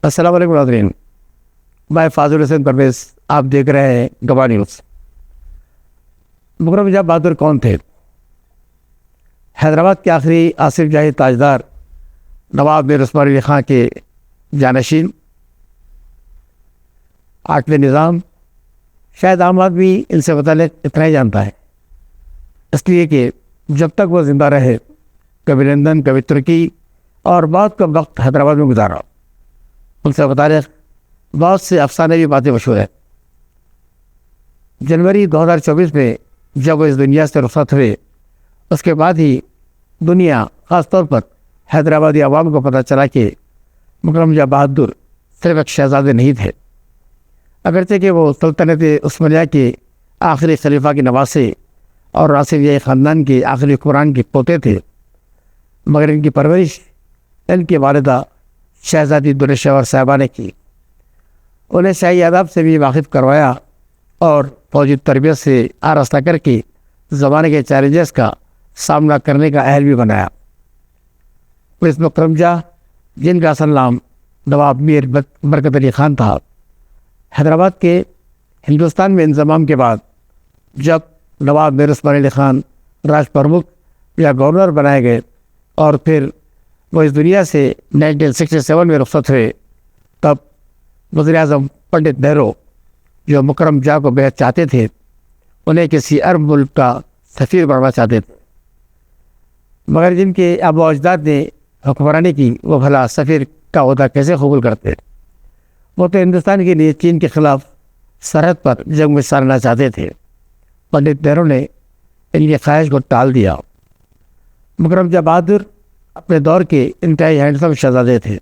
السلام علیکم ناظرین، میں فاضل حسین پرویز، آپ دیکھ رہے ہیں گواہ نیوز۔ مکرم جاں بہادر کون تھے؟ حیدرآباد کے آخری آصف جاہی تاجدار نواب میر عثمان علی خان کے جانشین، 8ویں نظام۔ شاید عام آدمی ان سے متعلق اتنا ہی جانتا ہے، اس لیے کہ جب تک وہ زندہ رہے کبھی لندن، کبھی ترکی اور بہت کم وقت حیدرآباد میں گزارا۔ ان سے متعلق بہت سے افسانے بھی باتیں مشہور ہیں۔ جنوری 2024 میں جب وہ اس دنیا سے رخصت ہوئے، اس کے بعد ہی دنیا، خاص طور پر حیدرآبادی عوام کو پتہ چلا کہ مکرم جاں بہادر صرف ایک شہزادے نہیں تھے، اگرچہ کہ وہ سلطنت عثمانیہ کے آخری خلیفہ کے نواسے اور آصف جاہی خاندان کے آخری حکمران کے پوتے تھے، مگر ان کی پرورش ان کی والدہ شہزادی درشور صاحبہ نے کی۔ انہیں شاہی آداب سے بھی واقف کروایا اور فوجی تربیت سے آراستہ کر کے زمانے کے چیلنجز کا سامنا کرنے کا اہل بھی بنایا۔ اس مکرم جاں، جن کا اصل نام نواب میر برکت علی خان تھا، حیدرآباد کے ہندوستان میں انضمام کے بعد جب نواب میر عثمان علی خان راج پرمکھ یا گورنر بنائے گئے اور پھر وہ اس دنیا سے 1967 میں رخصت ہوئے، تب وزیر اعظم پنڈت نہرو، جو مکرم جاں کو بہت چاہتے تھے، انہیں کسی عرب ملک کا سفیر بننا چاہتے تھے، مگر جن کے آباء و اجداد نے حکمرانی کی، وہ بھلا سفیر کا عہدہ کیسے قبول کرتے؟ وہ تو ہندوستان کے لیے چین کے خلاف سرحد پر جنگ میں حصہ لینا چاہتے تھے۔ پنڈت نہرو نے ان کی خواہش کو ٹال دیا۔ مکرم جاں بہادر اپنے دور کے انتہائی ہینڈسم شہزادے تھے۔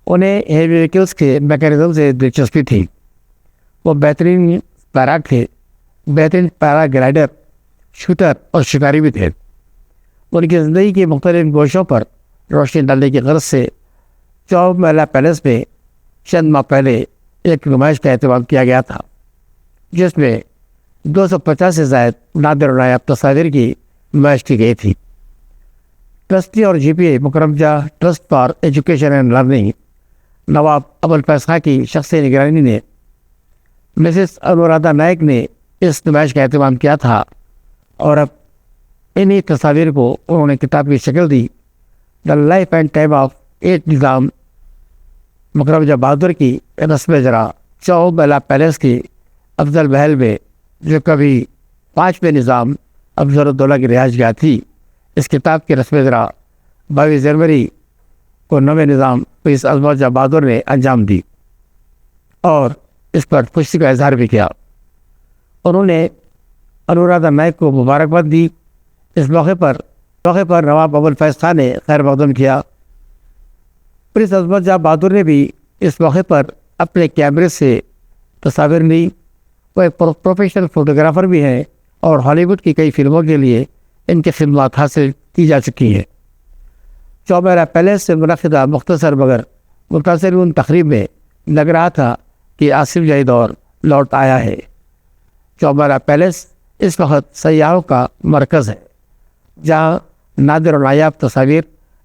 انہیں ہیوی وہیکلس کے میکینزم سے دلچسپی تھی۔ وہ بہترین پیراٹ تھے، بہترین پیرا گلائڈر، شوٹر اور شکاری بھی تھے۔ ان کی زندگی کے مختلف گوشوں پر روشنی ڈالنے کی غرض سے چوب محلہ پیلیس میں چند ماہ پہلے ایک نمائش کا اہتمام کیا گیا تھا، جس میں 250 سے زائد نادر و نایاب تصاویر کی نمائش کی گئی تھی۔ ٹرسٹی اور جی پی A Mukarram Jah trust for education and learning, Nawab Abul Faiz Khan کی شخصی نگرانی نے مسز انورادھا نائک نے اس نمائش کا اہتمام کیا تھا، اور اب انہی تصاویر کو انہوں نے کتاب کی شکل دی۔ The life and time of 8 Nizam مکرم جاں بہادر کی رسم اجرا چوب محلہ پیلیس کی افضل محل میں، جو کبھی 5ویں نظام افضل الدولہ کی رہائش گاہ تھی۔ اس کتاب کی رسم اجرا 22 جنوری کو 9ویں نظام رئیس عظمت جاں بہادر نے انجام دی اور اس پر خوشی کا اظہار بھی کیا۔ انہوں نے انورادھا نائک کو مبارکباد دی۔ اس موقع پر نواب ابوالفیض خاں نے خیر مقدم کیا۔ پرنس عظمت جاں بہادر نے بھی اس موقع پر اپنے کیمرے سے تصاویر لی۔ وہ ایک پروفیشنل فوٹوگرافر بھی ہیں اور ہالی ووڈ کی کئی فلموں کے لیے ان کی خدمات حاصل کی جا چکی ہیں۔ چوب محلہ پیلیس سے منعقدہ مختصر مگر متاثرکن تقریب میں لگ رہا تھا کہ آصف جاہی دور لوٹ آیا ہے۔ چوب محلہ پیلیس اس وقت سیاحوں کا مرکز ہے، جہاں نادر و نایاب تصاویر،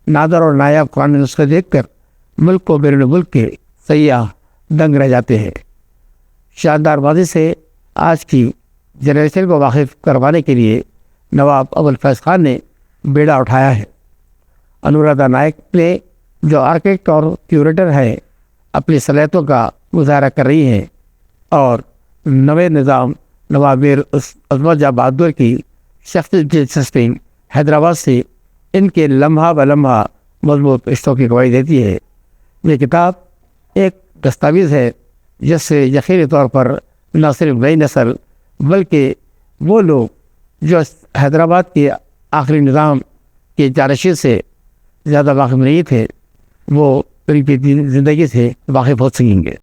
نادر اور نایاب قرآن نسخے دیکھ کر ملک و بیرون ملک کے سیاح دنگ رہ جاتے ہیں۔ شاندار ماضی سے آج کی جنریشن کو واقف کروانے کے لیے نواب ابوالفیض خان نے بیڑا اٹھایا ہے۔ انورادھا نائک نے، جو آرکیٹیکٹ اور کیوریٹر ہے، اپنی صلاحیتوں کا مظاہرہ کر رہی ہیں اور 9ویں نظام نواب میر عظمت جاں بہادر کی شخصی دلچسپی حیدرآباد سے ان کے لمحہ بہ لمحہ مضبوط رشتوں کی گواہی دیتی ہے۔ یہ کتاب ایک دستاویز ہے جس سے یقینی طور پر نہ صرف نئی نسل بلکہ وہ لوگ جو حیدرآباد کے آخری نظام کے جانشین سے زیادہ واقف نہیں تھے، وہ ان کی زندگی سے واقف ہو سکیں گے۔